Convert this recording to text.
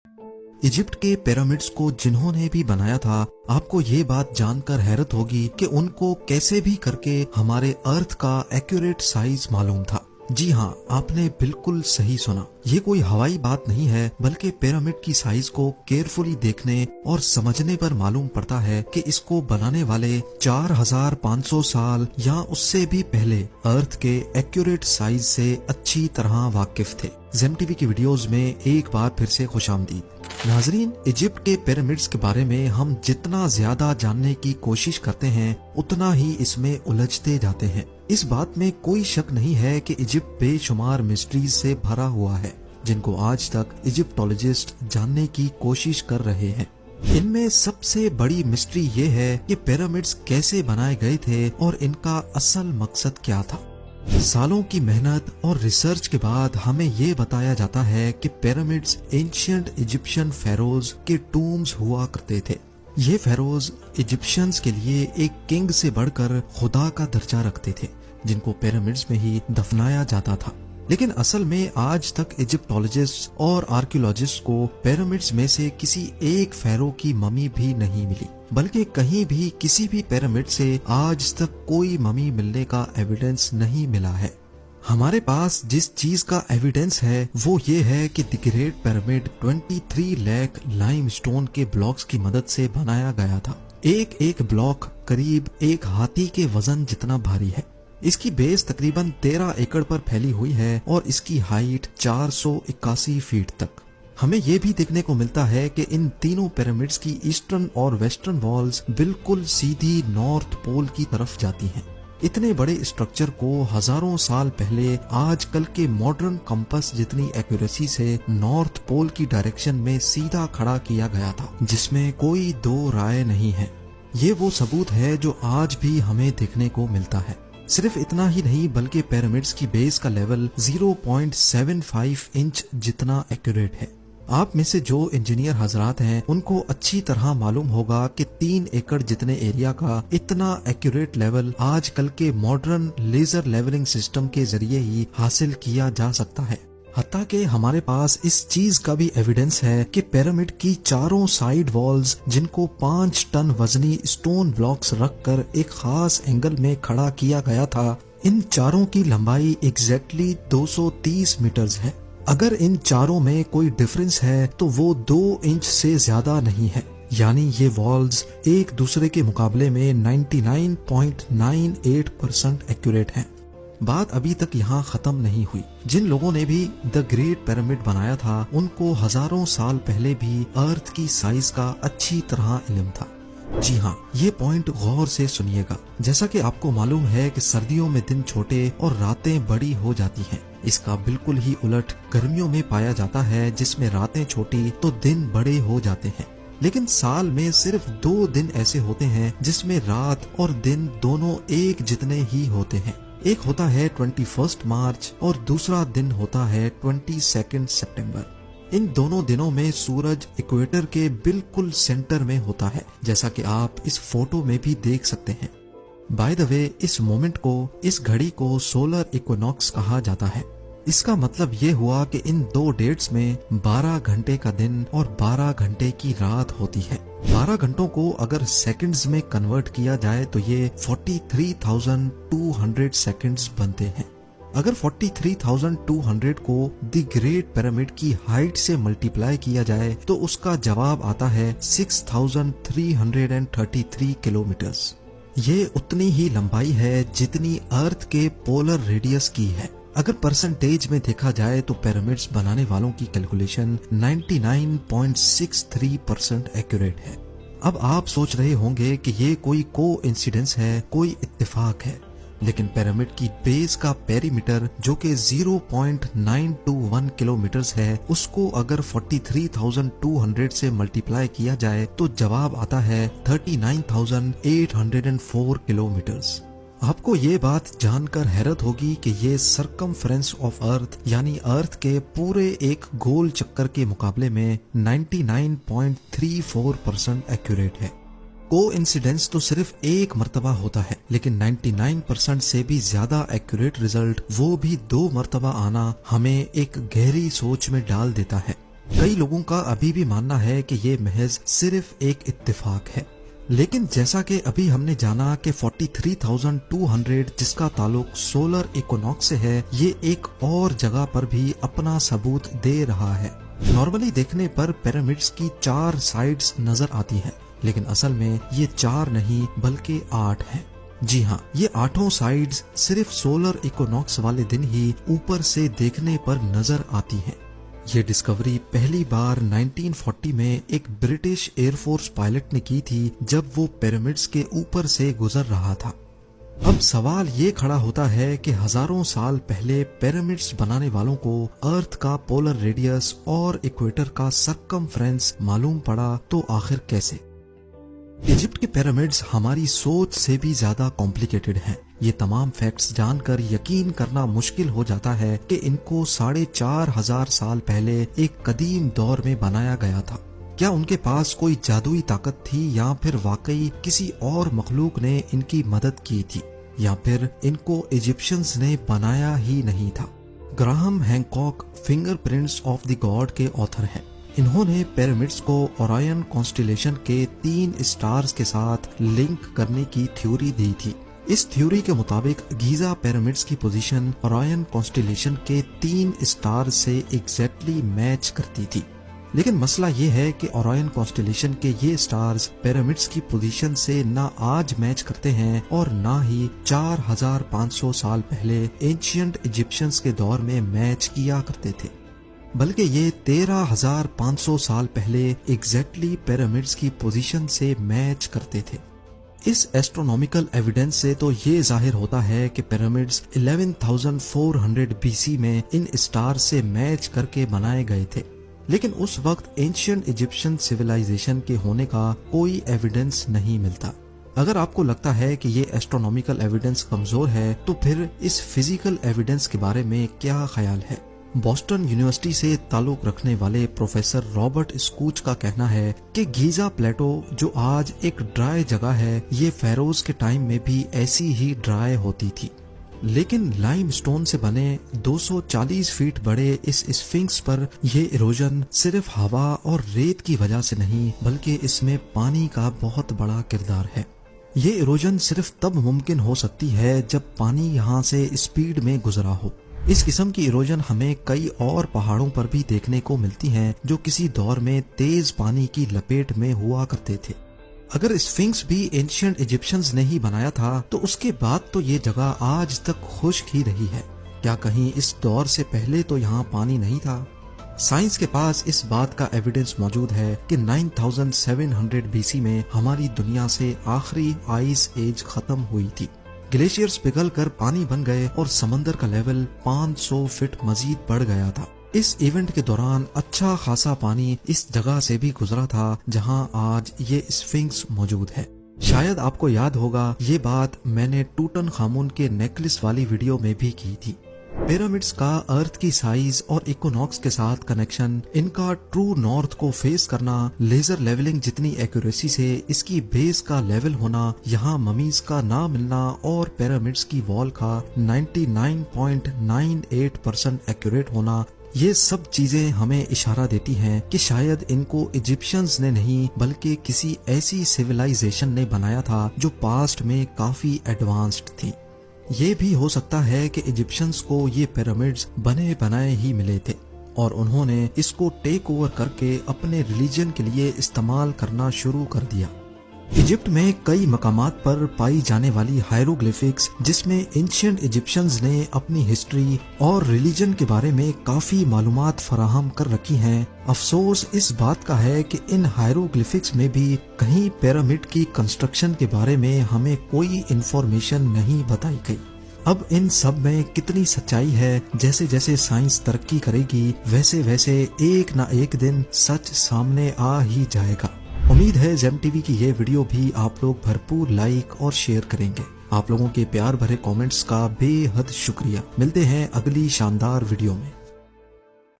Egypt के pyramids को जिन्होंने भी बनाया था, आपको ये बात जानकर हैरत होगी कि उनको कैसे भी करके हमारे अर्थ का एक्यूरेट साइज मालूम था। जी हाँ, आपने बिल्कुल सही सुना। ये कोई हवाई बात नहीं है, बल्कि पिरामिड की साइज को केयरफुली देखने और समझने पर मालूम पड़ता है कि इसको बनाने वाले 4500 साल या उससे भी पहले अर्थ के एक्यूरेट साइज से अच्छी तरह वाकिफ थे। ज़ेम टीवी की वीडियोस में एक बार फिर से खुशामदीद। नाजरीन, इजिप्ट के पिरामिड्स के बारे में हम जितना ज्यादा जानने की कोशिश करते हैं, उतना ही इसमें उलझते जाते हैं। इस बात में कोई शक नहीं है कि इजिप्ट बेशुमार मिस्ट्रीज से भरा हुआ है, जिनको आज तक इजिप्टोलॉजिस्ट जानने की कोशिश कर रहे हैं। इनमें सबसे बड़ी मिस्ट्री ये है कि पिरामिड्स कैसे बनाए गए थे और इनका असल मकसद क्या था। सालों की मेहनत और रिसर्च के बाद हमें ये बताया जाता है कि पिरामिड्स एंशिएंट इजिप्शियन फेरोज के टूम्स हुआ करते थे। ये फेरोज इजिप्शियंस के लिए एक किंग से बढ़कर खुदा का दर्जा रखते थे, जिनको पिरामिड्स में ही दफनाया जाता था। लेकिन असल में आज तक इजिप्टोलॉजिस्ट और आर्कियोलॉजिस्ट को पिरामिड्स में से किसी एक फेरो की ममी भी नहीं मिली, बल्कि कहीं भी किसी भी पिरामिड से आज तक कोई ममी मिलने का एविडेंस नहीं मिला है। हमारे पास जिस चीज का एविडेंस है वो ये है कि the great pyramid 23 lakh limestone के ब्लॉक्स की मदद से बनाया गया था। एक एक ब्लॉक करीब एक हाथी के वजन जितना भारी है। इसकी बेस तकरीबन 13 एकड़ पर फैली हुई है और इसकी हाइट 481 फीट तक। हमें ये भी देखने को मिलता है कि इन तीनों पिरामिड्स की ईस्टर्न और वेस्टर्न वॉल्स बिल्कुल सीधी नॉर्थ पोल की तरफ जाती हैं। इतने बड़े स्ट्रक्चर को हजारों साल पहले आजकल के मॉडर्न कंपास जितनी एक्यूरेसी से नॉर्थ पोल की डायरेक्शन में सीधा खड़ा किया गया था, जिसमें कोई दो राय नहीं है। ये वो सबूत है जो आज भी हमें देखने को मिलता है। सिर्फ इतना ही नहीं, बल्कि पिरामिड्स की बेस का लेवल 0.75 इंच जितना एक्यूरेट है। आप में से जो इंजीनियर हजरात हैं, उनको अच्छी तरह मालूम होगा कि 3 एकड़ जितने एरिया का इतना एक्यूरेट लेवल आजकल के मॉडर्न लेजर लेवलिंग सिस्टम के जरिए ही हासिल किया जा सकता है। हत्ता कि हमारे पास इस चीज का भी एविडेंस है कि पिरामिड की चारों साइड वॉल्स, जिनको 5 टन वजनी स्टोन ब्लॉक्स रखकर एक खास एंगल में खड़ा किया गया था, इन चारों की लंबाई एग्जैक्टली 230 मीटर्स है। अगर इन चारों में कोई डिफरेंस है तो वो 2 इंच से ज्यादा नहीं है। यानी ये वॉल्स एक दूसरे के मुकाबले में 99.98% एक्यूरेट हैं। बात अभी तक यहाँ खत्म नहीं हुई। जिन लोगों ने भी द ग्रेट पिरामिड बनाया था, उनको हजारों साल पहले भी अर्थ की साइज का अच्छी तरह इल्म था। जी हाँ, ये पॉइंट गौर से सुनिएगा। जैसा कि आपको मालूम है कि सर्दियों में दिन छोटे और रातें बड़ी हो जाती हैं, इसका बिल्कुल ही उलट गर्मियों में पाया जाता है, जिसमें रातें छोटी तो दिन बड़े हो जाते हैं। लेकिन साल में सिर्फ 2 दिन ऐसे होते हैं जिसमें रात और दिन दोनों एक जितने ही होते हैं। एक होता है 21 मार्च और दूसरा दिन होता है 22 सितंबर। इन दोनों दिनों में सूरज इक्वेटर के बिल्कुल सेंटर में होता है, जैसा कि आप इस फोटो में भी देख सकते हैं। बाय द वे, इस मोमेंट को, इस घड़ी को सोलर इक्विनॉक्स कहा जाता है। इसका मतलब ये हुआ कि इन 2 डेट्स में 12 घंटे का दिन और 12 घंटे की रात होती है। 12 घंटों को अगर सेकंड्स में कन्वर्ट किया जाए तो ये 43,200 सेकंड्स बनते हैं। अगर 43,200 को द ग्रेट पिरामिड की हाइट से मल्टीप्लाई किया जाए तो उसका जवाब आता है 6,333 किलोमीटर्स। ये उतनी ही लंबाई है जितनी अर्थ के पोलर रेडियस की है। अगर परसेंटेज में देखा जाए तो पिरामिड्स बनाने वालों की कैलकुलेशन 99.63% एक्यूरेट है। अब आप सोच रहे होंगे कि ये कोई कोइंसिडेंस है, कोई इत्तेफाक है, लेकिन पिरामिड की बेस का पेरीमीटर जो कि 0.921 किलोमीटर्स है, उसको अगर 43,200 से मल्टीप्लाई किया जाए तो जवाब आता है 39,804 किलोमीटर्स। आपको ये बात जानकर हैरत होगी कि ये सरकमफ्रेंस ऑफ अर्थ यानी अर्थ के पूरे एक गोल चक्कर के मुकाबले में 99.34% एक्यूरेट है। कोइंसिडेंस तो सिर्फ एक मर्तबा होता है, लेकिन 99% से भी ज्यादा एक्यूरेट रिजल्ट वो भी 2 मर्तबा आना हमें एक गहरी सोच में डाल देता है। کئی لوگوں کا ابھی بھی ماننا ہے کہ یہ محض صرف ایک اتفاق ہے، لیکن جیسا کہ ابھی ہم نے جانا کہ 43,200 جس کا تعلق سولر ایکونوکس سے ہے، یہ ایک اور جگہ پر بھی اپنا ثبوت دے رہا ہے۔ نارملی دیکھنے پر پیرامڈس کی 4 سائڈز نظر آتی ہیں، لیکن اصل میں یہ 4 نہیں بلکہ 8 ہیں۔ جی ہاں، یہ 8 سائڈز صرف سولر ایکونوکس والے دن ہی اوپر سے دیکھنے پر نظر آتی ہیں۔ یہ ڈسکوری پہلی بار 1940 میں ایک برٹش ایئر فورس پائلٹ نے کی تھی جب وہ پیرامڈس کے اوپر سے گزر رہا تھا۔ اب سوال یہ کھڑا ہوتا ہے کہ ہزاروں سال پہلے پیرامڈس بنانے والوں کو ارتھ کا پولر ریڈیس اور ایکویٹر کا سرکمفرنس معلوم پڑا تو آخر کیسے؟ ایجپٹ کے پیرامڈس ہماری سوچ سے بھی زیادہ کمپلیکیٹڈ ہیں۔ یہ تمام فیکٹس جان کر یقین کرنا مشکل ہو جاتا ہے کہ ان کو 4,500 سال پہلے ایک قدیم دور میں بنایا گیا تھا۔ کیا ان کے پاس کوئی جادوئی طاقت تھی یا پھر واقعی کسی اور مخلوق نے ان کی مدد کی تھی، یا پھر ان کو ایجپشنز نے بنایا ہی نہیں تھا؟ Graham Hancock fingerprints of the god کے آتھر ہیں۔ انہوں نے پیرامڈس کو اورائن کانسٹیلیشن کے 3 اسٹارز کے ساتھ لنک کرنے کی تھیوری دی تھی۔ اس تھیوری کے مطابق گیزا پیرامڈس کی پوزیشن اورائن کانسٹیلیشن کے 3 اسٹارز سے ایگزیکٹلی میچ کرتی تھی، لیکن مسئلہ یہ ہے کہ اورائن کانسٹیلیشن کے یہ اسٹارز پیرامڈس کی پوزیشن سے نہ آج میچ کرتے ہیں اور نہ ہی 4,500 سال پہلے اینشینٹ ایجپشنز کے دور میں میچ کیا کرتے تھے، بلکہ یہ 13,500 سال پہلے ایگزیکٹلی پیرامڈس کی پوزیشن سے میچ کرتے تھے۔ اس ایسٹرونومیکل ایویڈنس سے تو یہ ظاہر ہوتا ہے کہ پیرامڈس 11,400 BC میں ان اسٹار سے میچ کر کے بنائے گئے تھے، لیکن اس وقت اینشینٹ ایجپشن سویلائزیشن کے ہونے کا کوئی ایویڈنس نہیں ملتا۔ اگر آپ کو لگتا ہے کہ یہ ایسٹرونومیکل ایویڈنس کمزور ہے تو پھر اس فزیکل ایویڈنس کے بارے میں کیا خیال ہے؟ بوسٹن یونیورسٹی سے تعلق رکھنے والے پروفیسر رابرٹ اسکوچ کا کہنا ہے کہ گیزا پلیٹو جو آج ایک ڈرائی جگہ ہے، یہ فیروز کے ٹائم میں بھی ایسی ہی ڈرائی ہوتی تھی، لیکن لائم سٹون سے بنے 240 فیٹ بڑے اس اسفنکس پر یہ ایروجن صرف ہوا اور ریت کی وجہ سے نہیں بلکہ اس میں پانی کا بہت بڑا کردار ہے۔ یہ ایروجن صرف تب ممکن ہو سکتی ہے جب پانی یہاں سے اسپیڈ میں گزرا ہو۔ اس قسم کی ایروجن ہمیں کئی اور پہاڑوں پر بھی دیکھنے کو ملتی ہیں جو کسی دور میں تیز پانی کی لپیٹ میں ہوا کرتے تھے۔ اگر اسفنکس بھی اینشینٹ ایجپشنز نے ہی بنایا تھا تو اس کے بعد تو یہ جگہ آج تک خشک ہی رہی ہے۔ کیا کہیں اس دور سے پہلے تو یہاں پانی نہیں تھا؟ سائنس کے پاس اس بات کا ایویڈنس موجود ہے کہ 9,700 BC میں ہماری دنیا سے آخری آئس ایج ختم ہوئی تھی۔ گلیشیئرز پگھل کر پانی بن گئے اور سمندر کا لیول 500 فٹ مزید بڑھ گیا تھا۔ اس ایونٹ کے دوران اچھا خاصا پانی اس جگہ سے بھی گزرا تھا جہاں آج یہ اسفنکس موجود ہے۔ شاید آپ کو یاد ہوگا یہ بات میں نے ٹوٹن خامون کے نیکلس والی ویڈیو میں بھی کی تھی۔ پیرامڈس کا ارتھ کی سائز اور ایکونوکس کے ساتھ کنیکشن، ان کا ٹرو نارتھ کو فیس کرنا، لیزر لیولنگ جتنی ایکوریسی سے اس کی بیس کا لیول ہونا، یہاں ممیز کا نہ ملنا اور پیرامڈس کی وال کا 99.98% ایکوریٹ ہونا، یہ سب چیزیں ہمیں اشارہ دیتی ہیں کہ شاید ان کو ایجپشنز نے نہیں بلکہ کسی ایسی سیولائزیشن نے بنایا تھا جو پاسٹ میں کافی ایڈوانسڈ تھی۔ یہ بھی ہو سکتا ہے کہ ایجپشنز کو یہ پیرامڈز بنے بنائے ہی ملے تھے اور انہوں نے اس کو ٹیک اوور کر کے اپنے ریلیجن کے لیے استعمال کرنا شروع کر دیا۔ ایجپٹ میں کئی مقامات پر پائی جانے والی ہائیروگلیفکس جس میں اینشینٹ ایجپشنز نے اپنی ہسٹری اور ریلیجن کے بارے میں کافی معلومات فراہم کر رکھی ہیں، افسوس اس بات کا ہے کہ ان ہائیروگلیفکس میں بھی کہیں پیرامڈ کی کنسٹرکشن کے بارے میں ہمیں کوئی انفارمیشن نہیں بتائی گئی۔ اب ان سب میں کتنی سچائی ہے، جیسے جیسے سائنس ترقی کرے گی ویسے ویسے ایک نہ ایک دن سچ سامنے آ ہی جائے گا۔ امید ہے زیم ٹی وی کی یہ ویڈیو بھی آپ لوگ بھرپور لائک اور شیئر کریں گے۔ آپ لوگوں کے پیار بھرے کامنٹس کا بے حد شکریہ۔ ملتے ہیں اگلی شاندار ویڈیو میں۔